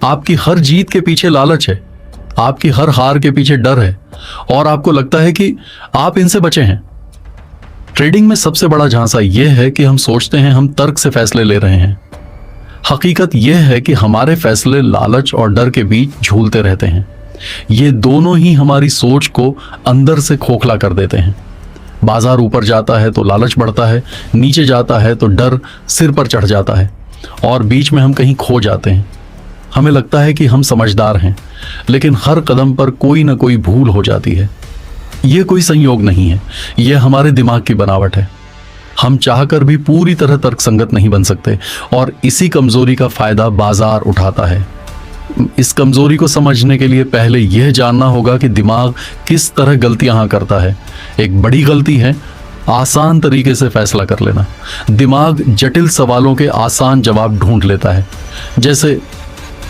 आपकी हर जीत के पीछे लालच है, आपकी हर हार के पीछे डर है और आपको लगता है कि आप इनसे बचे हैं। ट्रेडिंग में सबसे बड़ा झांसा यह है कि हम सोचते हैं हम तर्क से फैसले ले रहे हैं। हकीकत यह है कि हमारे फैसले लालच और डर के बीच झूलते रहते हैं। ये दोनों ही हमारी सोच को अंदर से खोखला कर देते हैं। बाजार ऊपर जाता है तो लालच बढ़ता है, नीचे जाता है तो डर सिर पर चढ़ जाता है और बीच में हम कहीं खो जाते हैं। हमें लगता है कि हम समझदार हैं, लेकिन हर कदम पर कोई ना कोई भूल हो जाती है। यह कोई संयोग नहीं है, यह हमारे दिमाग की बनावट है। हम चाहकर भी पूरी तरह तर्कसंगत नहीं बन सकते और इसी कमजोरी का फायदा बाजार उठाता है। इस कमजोरी को समझने के लिए पहले यह जानना होगा कि दिमाग किस तरह गलतियां करता है। एक बड़ी गलती है आसान तरीके से फैसला कर लेना। दिमाग जटिल सवालों के आसान जवाब ढूंढ लेता है, जैसे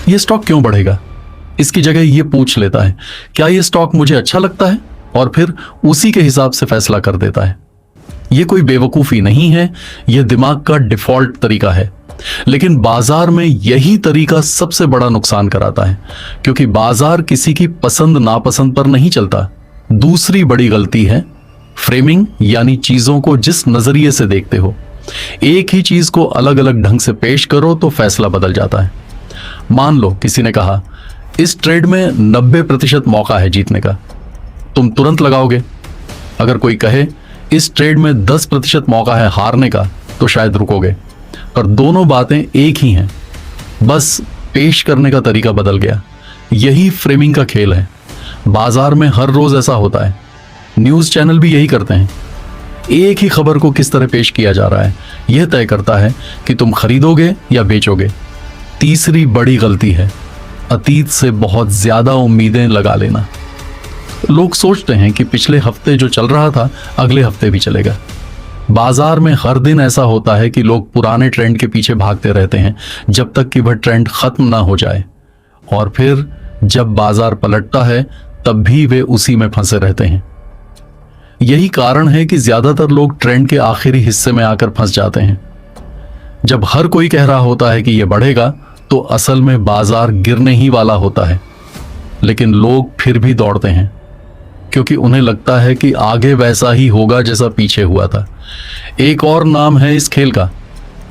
यह स्टॉक क्यों बढ़ेगा। इसकी जगह यह पूछ लेता है क्या यह स्टॉक मुझे अच्छा लगता है, और फिर उसी के हिसाब से फैसला कर देता है। यह कोई बेवकूफी नहीं है, यह दिमाग का डिफॉल्ट तरीका है। लेकिन बाजार में यही तरीका सबसे बड़ा नुकसान कराता है, क्योंकि बाजार किसी की पसंद नापसंद पर नहीं चलता। दूसरी बड़ी गलती है फ्रेमिंग, यानी चीजों को जिस नजरिए से देखते हो। एक ही चीज को अलग अलग ढंग से पेश करो तो फैसला बदल जाता है। मान लो किसी ने कहा इस ट्रेड में 90% मौका है जीतने का, तुम तुरंत लगाओगे। अगर कोई कहे इस ट्रेड में 10% मौका है हारने का, तो शायद रुकोगे। पर दोनों बातें एक ही हैं, बस पेश करने का तरीका बदल गया। यही फ्रेमिंग का खेल है। बाजार में हर रोज ऐसा होता है, न्यूज चैनल भी यही करते हैं। एक ही खबर को किस तरह पेश किया जा रहा है यह तय करता है कि तुम खरीदोगे या बेचोगे। तीसरी बड़ी गलती है अतीत से बहुत ज्यादा उम्मीदें लगा लेना। लोग सोचते हैं कि पिछले हफ्ते जो चल रहा था अगले हफ्ते भी चलेगा। बाजार में हर दिन ऐसा होता है कि लोग पुराने ट्रेंड के पीछे भागते रहते हैं जब तक कि वह ट्रेंड खत्म ना हो जाए, और फिर जब बाजार पलटता है तब भी वे उसी में फंसे रहते हैं। यही कारण है कि ज्यादातर लोग ट्रेंड के आखिरी हिस्से में आकर फंस जाते हैं। जब हर कोई कह रहा होता है कि यह बढ़ेगा, तो असल में बाजार गिरने ही वाला होता है, लेकिन लोग फिर भी दौड़ते हैं क्योंकि उन्हें लगता है कि आगे वैसा ही होगा जैसा पीछे हुआ था। एक और नाम है इस खेल का,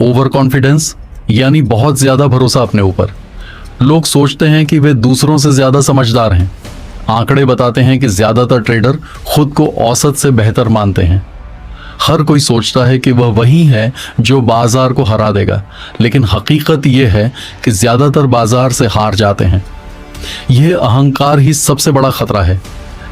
ओवर कॉन्फिडेंस, यानी बहुत ज्यादा भरोसा अपने ऊपर। लोग सोचते हैं कि वे दूसरों से ज्यादा समझदार हैं। आंकड़े बताते हैं कि ज्यादातर ट्रेडर खुद को औसत से बेहतर मानते हैं। हर कोई सोचता है कि वह वही है जो बाजार को हरा देगा, लेकिन हकीकत यह है कि ज्यादातर बाजार से हार जाते हैं। यह अहंकार ही सबसे बड़ा खतरा है।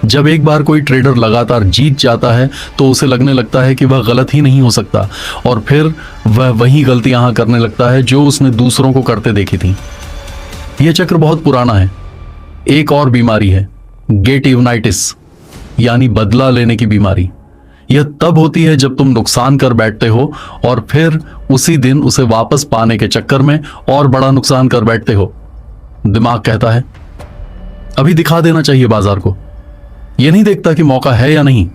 जब एक बार कोई ट्रेडर लगातार जीत जाता है तो उसे लगने लगता है कि वह गलत ही नहीं हो सकता, और फिर वह वही गलतियां करने लगता है जो उसने दूसरों को करते देखी थी। यह चक्र बहुत पुराना है। एक और बीमारी है गेटिवनाइटिस, यानी बदला लेने की बीमारी। यह तब होती है जब तुम नुकसान कर बैठते हो और फिर उसी दिन उसे वापस पाने के चक्कर में और बड़ा नुकसान कर बैठते हो। दिमाग कहता है अभी दिखा देना चाहिए बाजार को। यह नहीं देखता कि मौका है या नहीं,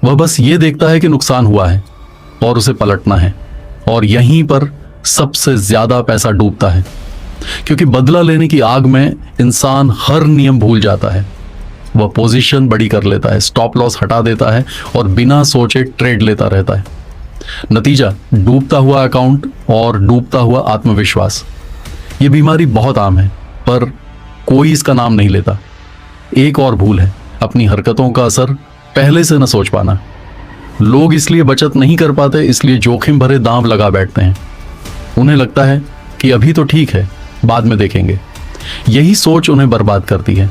वह बस ये देखता है कि नुकसान हुआ है और उसे पलटना है। और यहीं पर सबसे ज्यादा पैसा डूबता है, क्योंकि बदला लेने की आग में इंसान हर नियम भूल जाता है। वह पोजीशन बड़ी कर लेता है, स्टॉप लॉस हटा देता है और बिना सोचे ट्रेड लेता रहता है। नतीजा डूबता हुआ अकाउंट और डूबता हुआ आत्मविश्वास। यह बीमारी बहुत आम है, पर कोई इसका नाम नहीं लेता। एक और भूल है अपनी हरकतों का असर पहले से न सोच पाना। लोग इसलिए बचत नहीं कर पाते, इसलिए जोखिम भरे दांव लगा बैठते हैं। उन्हें लगता है कि अभी तो ठीक है, बाद में देखेंगे। यही सोच उन्हें बर्बाद करती है।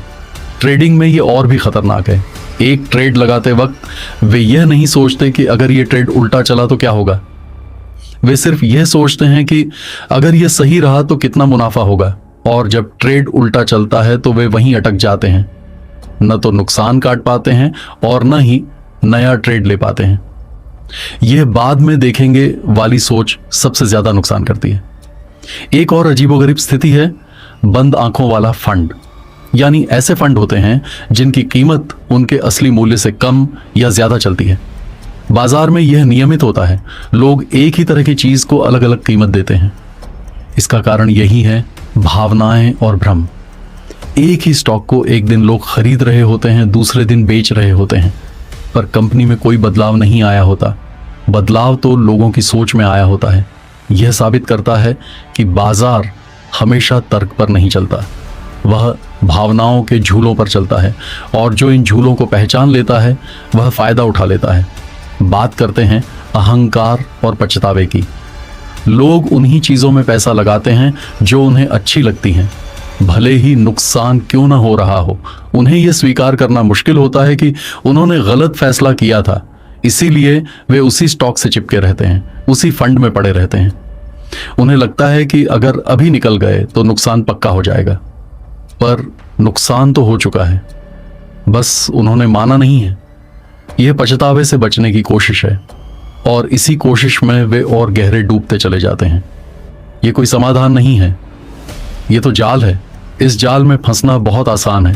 ट्रेडिंग में ये और भी खतरनाक है। एक ट्रेड लगाते वक्त वे यह नहीं सोचते कि अगर ये ट्रेड उल्टा चला तो क्या होगा। वे सिर्फ यह सोचते हैं कि अगर यह सही रहा तो कितना मुनाफा होगा, और जब ट्रेड उल्टा चलता है तो वे वहीं अटक जाते हैं। न तो नुकसान काट पाते हैं और न ही नया ट्रेड ले पाते हैं। यह बाद में देखेंगे वाली सोच सबसे ज्यादा नुकसान करती है। एक और अजीबोगरीब स्थिति है बंद आंखों वाला फंड। यानी ऐसे फंड होते हैं जिनकी कीमत उनके असली मूल्य से कम या ज्यादा चलती है। बाजार में यह नियमित होता है, लोग एक ही तरह की चीज को अलग अलग कीमत देते हैं। इसका कारण यही है भावनाएं और भ्रम। एक ही स्टॉक को एक दिन लोग खरीद रहे होते हैं, दूसरे दिन बेच रहे होते हैं, पर कंपनी में कोई बदलाव नहीं आया होता। बदलाव तो लोगों की सोच में आया होता है। यह साबित करता है कि बाजार हमेशा तर्क पर नहीं चलता, वह भावनाओं के झूलों पर चलता है, और जो इन झूलों को पहचान लेता है वह फायदा उठा लेता है। बात करते हैं अहंकार और पछतावे की। लोग उन्हीं चीजों में पैसा लगाते हैं जो उन्हें अच्छी लगती हैं, भले ही नुकसान क्यों ना हो रहा हो। उन्हें यह स्वीकार करना मुश्किल होता है कि उन्होंने गलत फैसला किया था, इसीलिए वे उसी स्टॉक से चिपके रहते हैं, उसी फंड में पड़े रहते हैं। उन्हें लगता है कि अगर अभी निकल गए तो नुकसान पक्का हो जाएगा, पर नुकसान तो हो चुका है, बस उन्होंने माना नहीं है। यह पछतावे से बचने की कोशिश है, और इसी कोशिश में वे और गहरे डूबते चले जाते हैं। यह कोई समाधान नहीं है, यह तो जाल है। इस जाल में फंसना बहुत आसान है,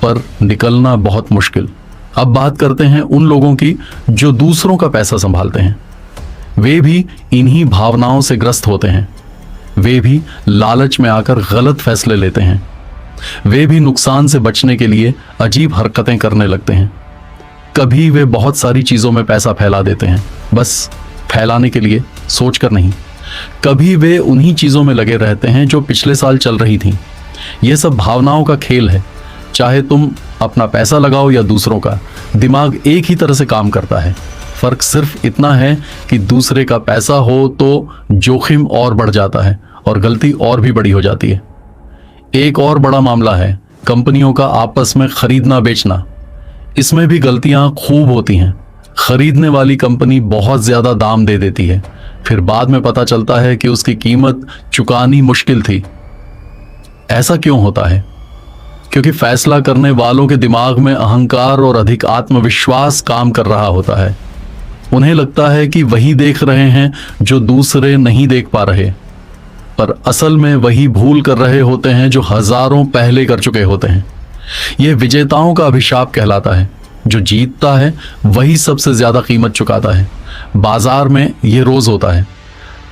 पर निकलना बहुत मुश्किल। अब बात करते हैं उन लोगों की जो दूसरों का पैसा संभालते हैं। वे भी इन्हीं भावनाओं से ग्रस्त होते हैं। वे भी लालच में आकर गलत फैसले लेते हैं। वे भी नुकसान से बचने के लिए अजीब हरकतें करने लगते हैं। कभी वे बहुत सारी चीजों में पैसा फैला देते हैं, बस फैलाने के लिए, सोचकर नहीं। कभी वे उन्हीं चीजों में लगे रहते हैं जो पिछले साल चल रही थीं। यह सब भावनाओं का खेल है। चाहे तुम अपना पैसा लगाओ या दूसरों का, दिमाग एक ही तरह से काम करता है। फर्क सिर्फ इतना है कि दूसरे का पैसा हो तो जोखिम और बढ़ जाता है और गलती और भी बड़ी हो जाती है। एक और बड़ा मामला है कंपनियों का आपस में खरीदना बेचना। इसमें भी गलतियां खूब होती हैं। खरीदने वाली कंपनी बहुत ज्यादा दाम दे देती है, फिर बाद में पता चलता है कि उसकी कीमत चुकानी मुश्किल थी। ऐसा क्यों होता है? क्योंकि फैसला करने वालों के दिमाग में अहंकार और अधिक आत्मविश्वास काम कर रहा होता है। उन्हें लगता है कि वही देख रहे हैं जो दूसरे नहीं देख पा रहे, पर असल में वही भूल कर रहे होते हैं जो हजारों पहले कर चुके होते हैं। यह विजेताओं का अभिशाप कहलाता है। जो जीतता है वही सबसे ज्यादा कीमत चुकाता है। बाजार में यह रोज होता है।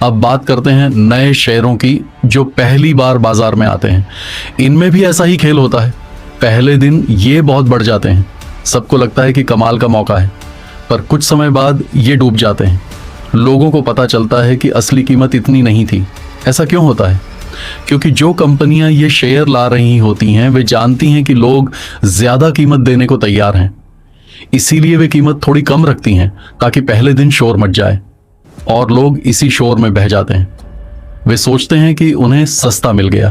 अब बात करते हैं नए शेयरों की जो पहली बार बाजार में आते हैं। इनमें भी ऐसा ही खेल होता है। पहले दिन ये बहुत बढ़ जाते हैं, सबको लगता है कि कमाल का मौका है, पर कुछ समय बाद ये डूब जाते हैं। लोगों को पता चलता है कि असली कीमत इतनी नहीं थी। ऐसा क्यों होता है? क्योंकि जो कंपनियां ये शेयर ला रही होती हैं वे जानती हैं कि लोग ज्यादा कीमत देने को तैयार हैं, इसीलिए वे कीमत थोड़ी कम रखती हैं ताकि पहले दिन शोर मच जाए, और लोग इसी शोर में बह जाते हैं। वे सोचते हैं कि उन्हें सस्ता मिल गया,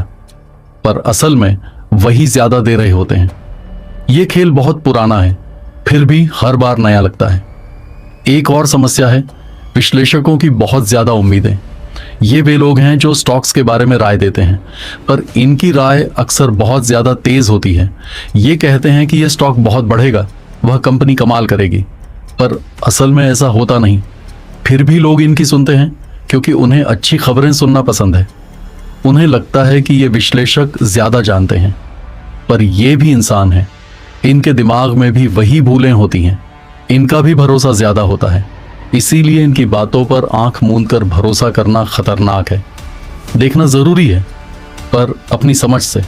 पर असल में वही ज्यादा दे रहे होते हैं। यह खेल बहुत पुराना है, फिर भी हर बार नया लगता है। एक और समस्या है विश्लेषकों की बहुत ज्यादा उम्मीदें। ये वे लोग हैं जो स्टॉक्स के बारे में राय देते हैं, पर इनकी राय अक्सर बहुत ज्यादा तेज होती है। ये कहते हैं कि यह स्टॉक बहुत बढ़ेगा, वह कंपनी कमाल करेगी, पर असल में ऐसा होता नहीं। फिर भी लोग इनकी सुनते हैं क्योंकि उन्हें अच्छी खबरें सुनना पसंद है। उन्हें लगता है कि ये विश्लेषक ज्यादा जानते हैं, पर ये भी इंसान हैं। इनके दिमाग में भी वही भूलें होती हैं। इनका भी भरोसा ज्यादा होता है, इसीलिए इनकी बातों पर आंख मूंद कर भरोसा करना खतरनाक है। देखना जरूरी है, पर अपनी समझ से।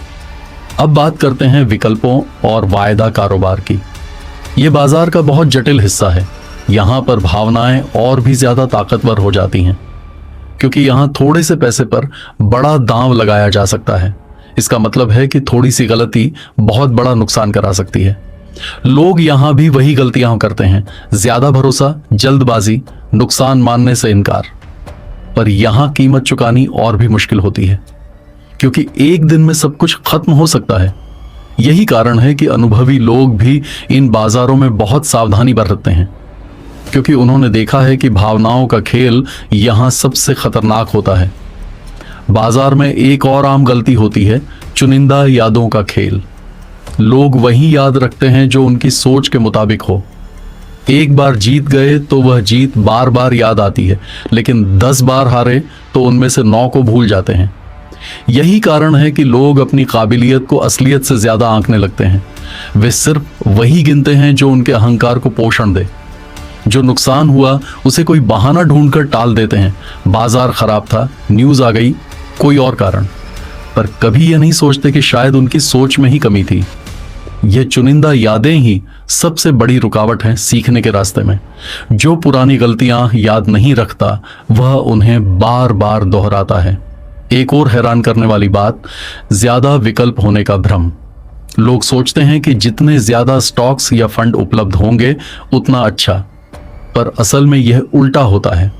अब बात करते हैं विकल्पों और वायदा कारोबार की। ये बाजार का बहुत जटिल हिस्सा है। यहाँ पर भावनाएं और भी ज्यादा ताकतवर हो जाती हैं, क्योंकि यहाँ थोड़े से पैसे पर बड़ा दांव लगाया जा सकता है। इसका मतलब है कि थोड़ी सी गलती बहुत बड़ा नुकसान करा सकती है। लोग यहाँ भी वही गलतियां करते हैं, ज्यादा भरोसा, जल्दबाजी, नुकसान मानने से इनकार। पर यहाँ कीमत चुकानी और भी मुश्किल होती है, क्योंकि एक दिन में सब कुछ खत्म हो सकता है। यही कारण है कि अनुभवी लोग भी इन बाजारों में बहुत सावधानी बरतते हैं, क्योंकि उन्होंने देखा है कि भावनाओं का खेल यहाँ सबसे खतरनाक होता है। बाजार में एक और आम गलती होती है चुनिंदा यादों का खेल। लोग वही याद रखते हैं जो उनकी सोच के मुताबिक हो। एक बार जीत गए तो वह जीत बार बार याद आती है, लेकिन 10 बार हारे तो उनमें से 9 को भूल जाते हैं। यही कारण है कि लोग अपनी काबिलियत को असलियत से ज्यादा आंकने लगते हैं। वे सिर्फ वही गिनते हैं जो उनके अहंकार को पोषण दे। जो नुकसान हुआ उसे कोई बहाना ढूंढकर टाल देते हैं। बाजार खराब था, न्यूज आ गई, कोई और कारण। पर कभी ये नहीं सोचते कि शायद उनकी सोच में ही कमी थी। ये चुनिंदा यादें ही सबसे बड़ी रुकावट हैं सीखने के रास्ते में। जो पुरानी गलतियां याद नहीं रखता वह उन्हें बार बार दोहराता है। एक और हैरान करने वाली बात, ज्यादा विकल्प होने का भ्रम। लोग सोचते हैं कि जितने ज्यादा स्टॉक्स या फंड उपलब्ध होंगे उतना अच्छा, पर असल में यह उल्टा होता है।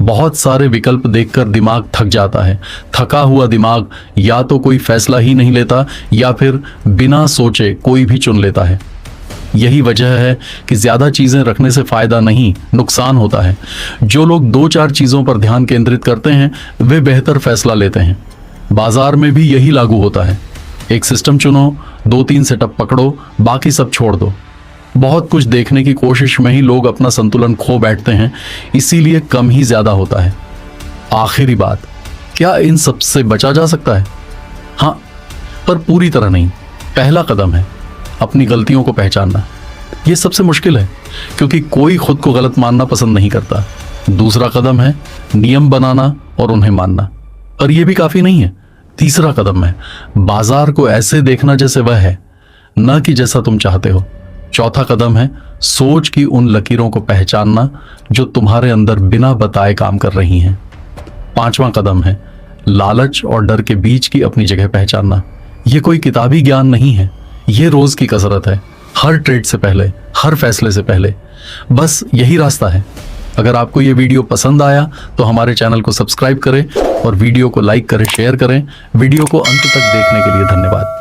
बहुत सारे विकल्प देखकर दिमाग थक जाता है। थका हुआ दिमाग या तो कोई फैसला ही नहीं लेता या फिर बिना सोचे कोई भी चुन लेता है। यही वजह है कि ज्यादा चीजें रखने से फायदा नहीं, नुकसान होता है। जो लोग 2-4 चीजों पर ध्यान केंद्रित करते हैं वे बेहतर फैसला लेते हैं। बाजार में भी यही लागू होता है। एक सिस्टम चुनो, 2-3 सेटअप पकड़ो, बाकी सब छोड़ दो। बहुत कुछ देखने की कोशिश में ही लोग अपना संतुलन खो बैठते हैं, इसीलिए कम ही ज्यादा होता है। आखिरी बात, क्या इन सब से बचा जा सकता है? हाँ, पर पूरी तरह नहीं। पहला कदम है अपनी गलतियों को पहचानना। यह सबसे मुश्किल है क्योंकि कोई खुद को गलत मानना पसंद नहीं करता। दूसरा कदम है नियम बनाना और उन्हें मानना, पर यह भी काफी नहीं है। तीसरा कदम है बाजार को ऐसे देखना जैसे वह है, न कि जैसा तुम चाहते हो। चौथा कदम है सोच की उन लकीरों को पहचानना जो तुम्हारे अंदर बिना बताए काम कर रही हैं। पांचवा कदम है लालच और डर के बीच की अपनी जगह पहचानना। यह कोई किताबी ज्ञान नहीं है, यह रोज की कसरत है। हर ट्रेड से पहले, हर फैसले से पहले, बस यही रास्ता है। अगर आपको यह वीडियो पसंद आया तो हमारे चैनल को सब्सक्राइब करें और वीडियो को लाइक करें, शेयर करें। वीडियो को अंत तक देखने के लिए धन्यवाद।